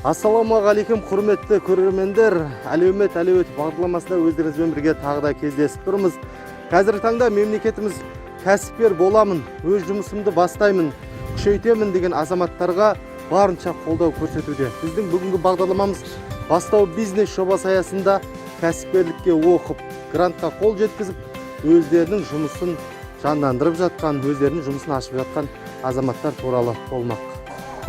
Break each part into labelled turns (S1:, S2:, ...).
S1: Ассалаумағалейкум, құрметті көрермендер. Әлеумет бағдарламасында өздеріңізбен бірге тағы да кездесіп тұрмыз. Қазіргі таңда мемлекетіміз кәсіпкер боламын, өз жұмысымды бастаймын, күшейтемін деген азаматтарға барынша қолдау көрсетуде. Біздің бүгінгі бағдарламамыз бастау бизнес жобасы аясында кәсіпкерлікке оқып, грантқа қол жеткізіп, өздерінің жұмысын жандандырып жатқан, өздерінің жұмысын ашып жатқан азаматтар туралы болмақ.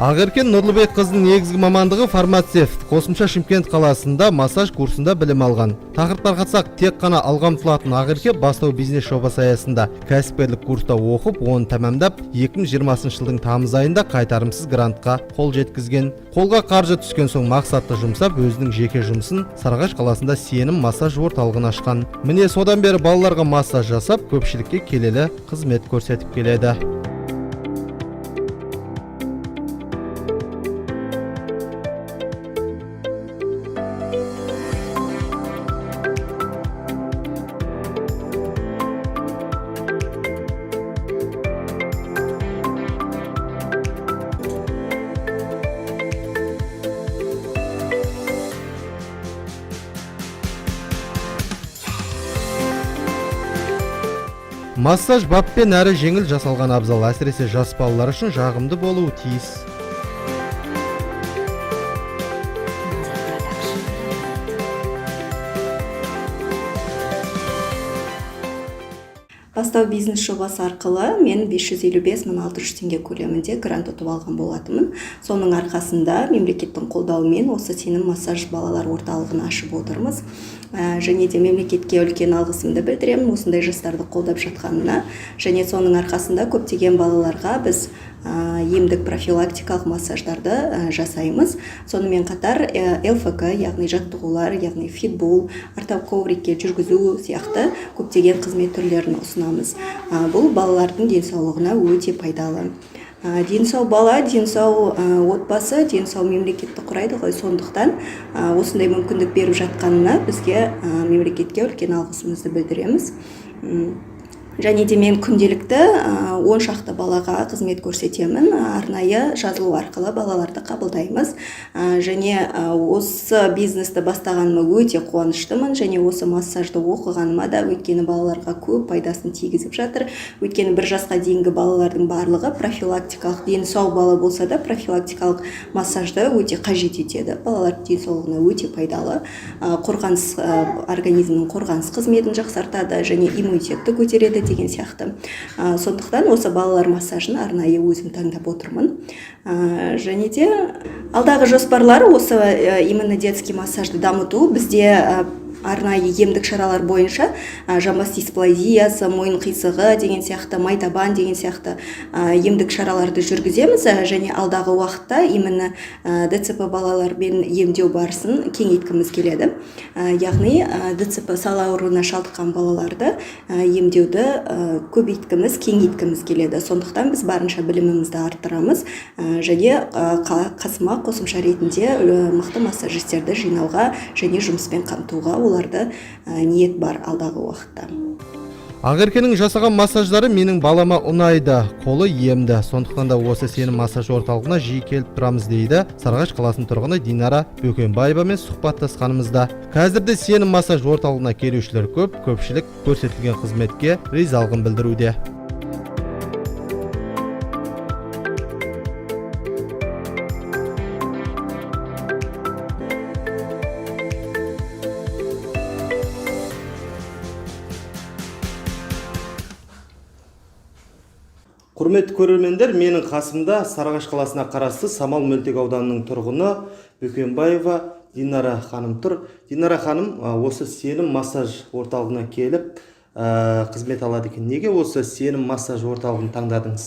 S1: Ақерке Нұрлыбек қыздың негізгі мамандығы фармацевт. Қосымша Шымкент қаласында массаж курсында білім алған. Тақырыптарға қатсақ, тек қана алға ұмтылатын Ақерке бастау бизнес жобасы аясында кәсіпкерлік курста оқып, оны тәмамдап, 2020 жылдың тамыз айында қайтарымсыз грантқа қол жеткізген. Қолға қаржы түскен соң мақсатты жұмсап, өзінің жеке жұмысын Сарыағаш қаласында Сенім массаж орталығын ашқан. Міне содан бері балаларға массаж жасап, көпшілікке келелі қызмет көрсетіп келеді. Массаж баппен әрі жеңіл жасалған абзал, әсіресе жас балалар үшін жағымды болуы тиіс.
S2: Бастау бизнес жобасы арқылы мен 555.600 теңге көлемінде грант ұтып алған болатынмын. Соның арқасында мемлекеттің қолдауымен осы Сенім массаж балалар орталығын ашып отырмыз. Және де мемлекетке үлкен алғысымды білдіремін осындай жастарды қолдап жатқанына. Және соның арқасында көптеген балаларға біз емдік профилактикалық массаждарды жасаймыз. Сонымен қатар ЛФК, яғни жаттығулар, яғни фитбол, артау коврикке жүргізу сияқты көптеген қызмет түрлерін ұсынамыз. Бұл балалардың денсаулығына өте пайдалы. Денсау бала, денсау отбасы, денсау мемлекетті құрайды ғой. Сондықтан осындай мүмкіндік беріп жатқанына бізге мемлекетке үлкен алғысымызды білдіреміз. Және де мен күнделікті 10 шақты балаға қызмет көрсетемін. Арнайы жазылу арқылы балаларды қабылдаймыз. Және осы бизнесті бастағаныма өте қуаныштымын. Және осы массажды оқығаныма да өйткені балаларға көп пайдасын тигізіп жатыр. Өйткені бір жасқа дейінгі балалардың барлығы профилактикалық, денсау бала болса да профилактикалық массажды өте қажет етеді. Балалар денсаулығына өте пайдалы. Қорғаныс организмнің қорғаныс қызметін жақсартады және иммунитетті көтереді деген сияқты. Сондықтан осы балалар массажын арнайы өзім таңдап отырмын. Және де алдағы жоспарлар осы именно детский массажды дамыту. Бізде арнайы емдік шаралар бойынша жамбас дисплазиясы, мойын қисығы деген сияқты, майтабан деген сияқты емдік шараларды жүргіземіз. Және алдағы уақытта именно ДЦП балалармен емдеу барысын кеңейткіміз келеді. Яғни ДЦП сал ауруына шалдыққан балаларды емдеуді көбейткіміз, кеңейткіміз келеді. Сондықтан біз барынша білімімізді арттырамыз және қасыма қосымша ретінде мықты массажистерді жинауға және жұмыспен қамтуға оларды ниет бар алдағы уақытта.
S1: Ақеркенің жасаған массаждары менің балама ұнайды, қолы емді. Сондықтан да осы Сенім массаж орталығына жиі келіп тұрамыз дейді Сарыағаш қаласының тұрғыны Динара Бөкенбаевамен сұхбаттасқанымызда. Қазірде Сенім массаж орталығына келушілер көп, көпшілік көрсетілген қызметке ризалығын білдіруде. Құрметті көрермендер, менің қасымда Сарыағаш қаласына қарасты Самал Мөлтек ауданының тұрғыны Бөкенбаева Динара ханым тұр. Динара ханым осы Сенім массаж орталығына келіп қызмет алады екен. Неге осы Сенім массаж орталығын таңдадыңыз?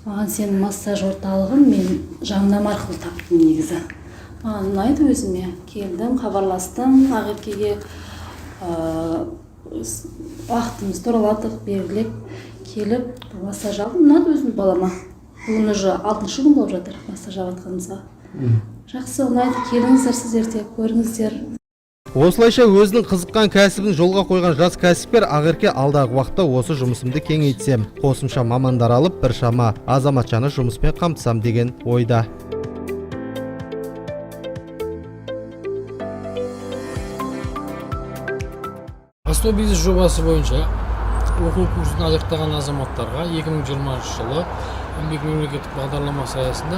S3: Маған Сенім массаж орталығын мен жарнама арқылы таптым негізі. Маған ұнайды өзіме. Келдім, хабарластым, Ақеркеге уақытымыз тураладық, белгілеп келіп массаж алдым. Ұнады өзім балама. Бұл уже 6-шы күн болып жатыр массаж алғанымызға. Жақсы, ұнайды, келіңіздер, сіздер де көріңіздер.
S1: Осылайша өзінің қызыққан кәсібін жолға қойған жас кәсіпкер Ақерке алдағы уақытта осы жұмысымды кеңейтсем, қосымша мамандар алып біршама азаматшаны жұмыспен қамтысам деген ойда.
S4: Бастау бизнес жобасы бойынша оқу курсын аяқтаған азаматтарға 2020 жылы еңбек мемлекеттік бағдарламасы аясында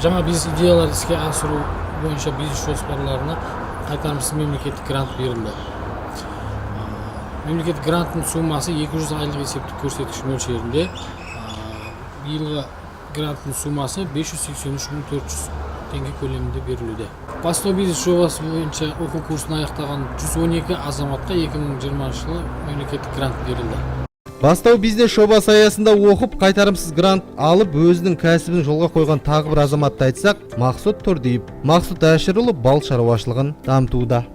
S4: жаңа бизнес идеялар іске асыру бойынша бизнес жоспарларына қайтарымсыз мемлекеттік грант берілді. Мемлекеттік гранттың суммасы 200 айлық есептік көрсеткіш мөлшерінде. Биылғы гранттың суммасы 583.400 теңге көлемінде берілуде. Бастау бизнес жобасы бойынша оқу курсын аяқтаған 112 азаматқа 2020 жылы мемлекеттік грант берілді.
S1: Бастау бизнес жобасы аясында оқып, қайтарымсыз грант алып, өзінің кәсібін жолға қойған тағы бір азаматты айтсақ, Мақсұт Тұрдиев. Мақсұт Әшірұлы бал шаруашылығын дамытуда.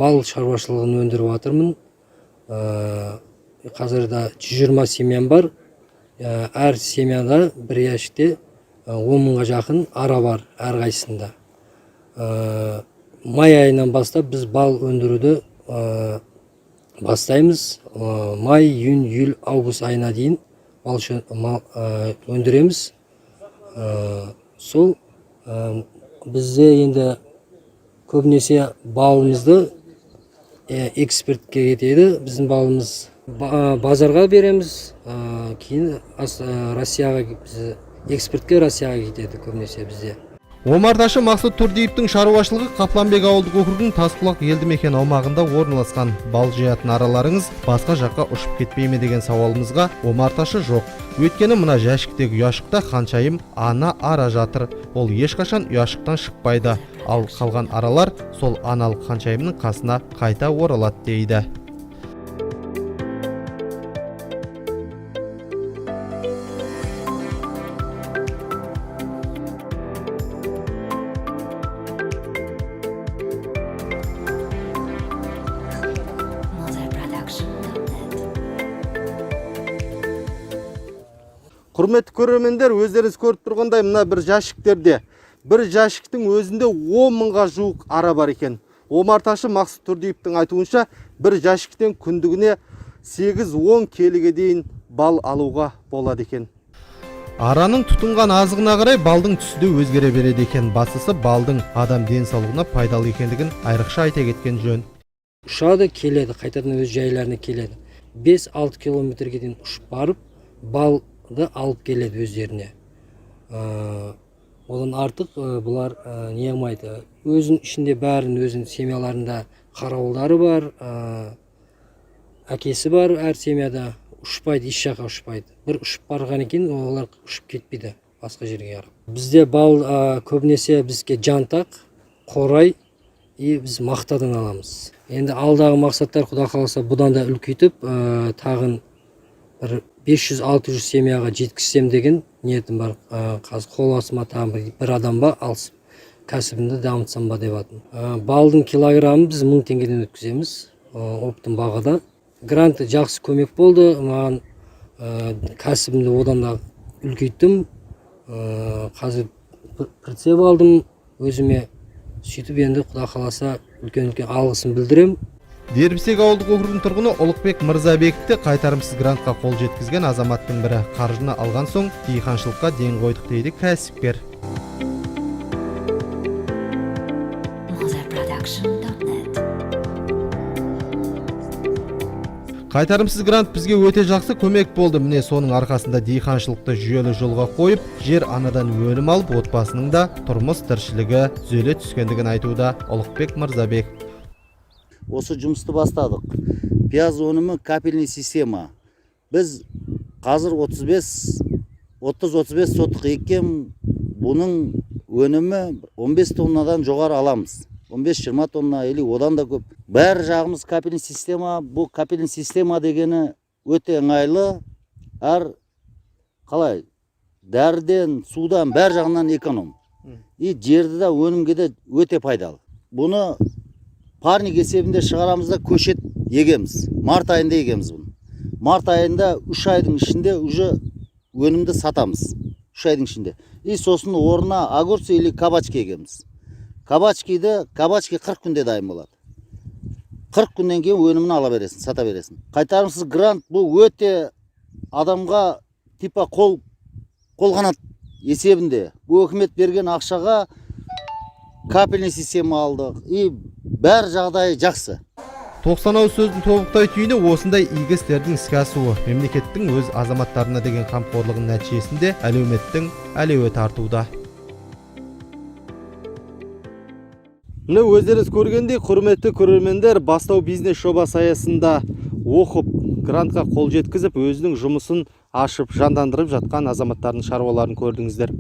S5: Бал шаруашылығын өндіріп жатырмын. Қазірде 120 семьям бар. Әр семьяда бір ящикте 10 мыңға жақын ара бар әрқайсысында. Май айынан бастап біз бал өндіруді бастаймыз. Май, июнь, июль, август айына дейін бал өндіреміз. Сол бізде енді көбінесе балымызды экспортқа кетеді. Біздің балымыз базарға береміз, кейін Россияға, экспортқа Россияға кетеді көбінесе бізде.
S1: Омарташы Мақсұт Тұрдиевтің шаруашылығы Қапланбек ауылдық округінің Тасбұлақ елді мекен аумағында орналасқан. Бал жиятын араларыңыз басқа жаққа ұшып кетпей ме деген сауалымызға омарташы жоқ. Өйткені мына жәшіктегі ұяшықта қаншайым ана ара жатыр. Ол ешқашан ұяшықтан шықпайды. Ал қалған аралар сол аналық қаншайымның қасына қайта оралады дейді. Құрметті көрермендер, өздеріңіз көріп тұрғандай мына бір жәшіктерде бір жәшіктің өзінде 10 мыңға жуық ара бар екен. Омарташы Мақсұт Тұрдиевтің айтуынша бір жәшіктен күндігіне 8-10 келіге дейін бал алуға болады екен. Араның тұтынған азығына қарай балдың түсі де өзгере береді екен. Бастысы балдың адам денсаулығына пайдалы екендігін айрықша айта кеткен жөн.
S5: Ұшады, келеді, қайтадан өз жайларына келеді. 5-6 километрге дейін ұшып барып, балды алып келеді өздеріне. Одан артық бұлар не алмайды. Өзінің ішінде бәрін өзінің семьяларында қарауылдары бар, әкесі бар әр семьяда. Ұшпайды, еш жаққа ұшпайды. Бір ұшып барған екен, олар ұшып кетпейді басқа жерге қарап. Бізде бал көбінесе бізге жантақ, қорай, біз мақтадан аламыз. Енді алдағы мақсаттар Құда қаласа бұдан да үлкейтіп, тағын бір 500-600 семьяға жеткізсем деген ниетім бар. Қазір қол астыма тағы бір адамға алысып, кәсібімді дамытсам ба деп жатырмын. Балдың килограммын біз 1000 теңгеден өткіземіз, оптым бағада. Гранты жақсы көмек болды, маған кәсібімді одан да үлкейттім. Қазір прицеп алдым өзіме, сөйтіп енді Құда қаласа үлкен алғысын білдірем.
S1: Дербісек ауылдық округінің тұрғыны Ұлықбек Мырзабековті қайтарымсыз грантқа қол жеткізген азаматтың бірі. Қаржыны алған соң диқаншылыққа ден қойдық дейді кәсіпкер. Қайтарымсыз грант бізге өте жақсы көмек болды. Міне соның арқасында диқаншылықты жүйелі жолға қойып, жер анадан өнім алып, отбасының да тұрмыс тіршілігі түзеле түскендігін айтуда Ұлықбек Мырзабеков.
S6: Осы жұмысты бастадық. Пияз өнімі капельный система. Біз қазір 30-35 сотық еккен, бұның өнімі 15 тоннадан жоғары аламыз. 15-20 тонна или одан да көп. Бәр жағымыз капельный система. Бұл капельный система дегені өте ыңғайлы. Әр қалай дәріден, судан бәр жағынан эконом. И жерді да өнімге де өте пайдалы. Бұны парник есебінде шығарамызда көшет егеміз. Март айында егеміз бұны. Март айында 3 айдың ішінде уже өнімді сатамыз. 3 айдың ішінде. И сосын орнына огурцы или кабачки егеміз. Кабачки 40 күнде дайын болады. 40 күнден кейін өнімін ала бересің, сата бересің. Қайтарымсыз грант бұл өте адамға типа қол қанат есебінде. Бұл өкімет берген ақшаға капельный система алдық. И бәр жағдайы жақсы.
S1: 90 ауыз сөздің тобықтай түйіні осындай игі істердің іске асуы мемлекеттің өз азаматтарына деген қамқорлығының нәтижесінде әлеуметтің әлеуеті артуда. Міне өздеріңіз көргендей, құрметті көрермендер, бастау бизнес жобасы аясында оқып, грантқа қол жеткізіп, өзінің жұмысын ашып, жандандырып жатқан азаматтардың шаруаларын көрдіңіздер.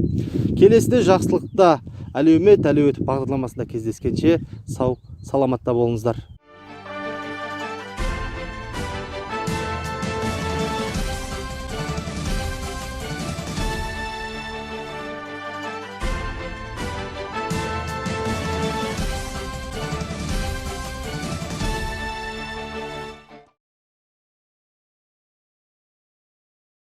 S1: Келесіде жақсылықта әлеумет бағдарламасында кездескенше сау, саламатта болыңыздар.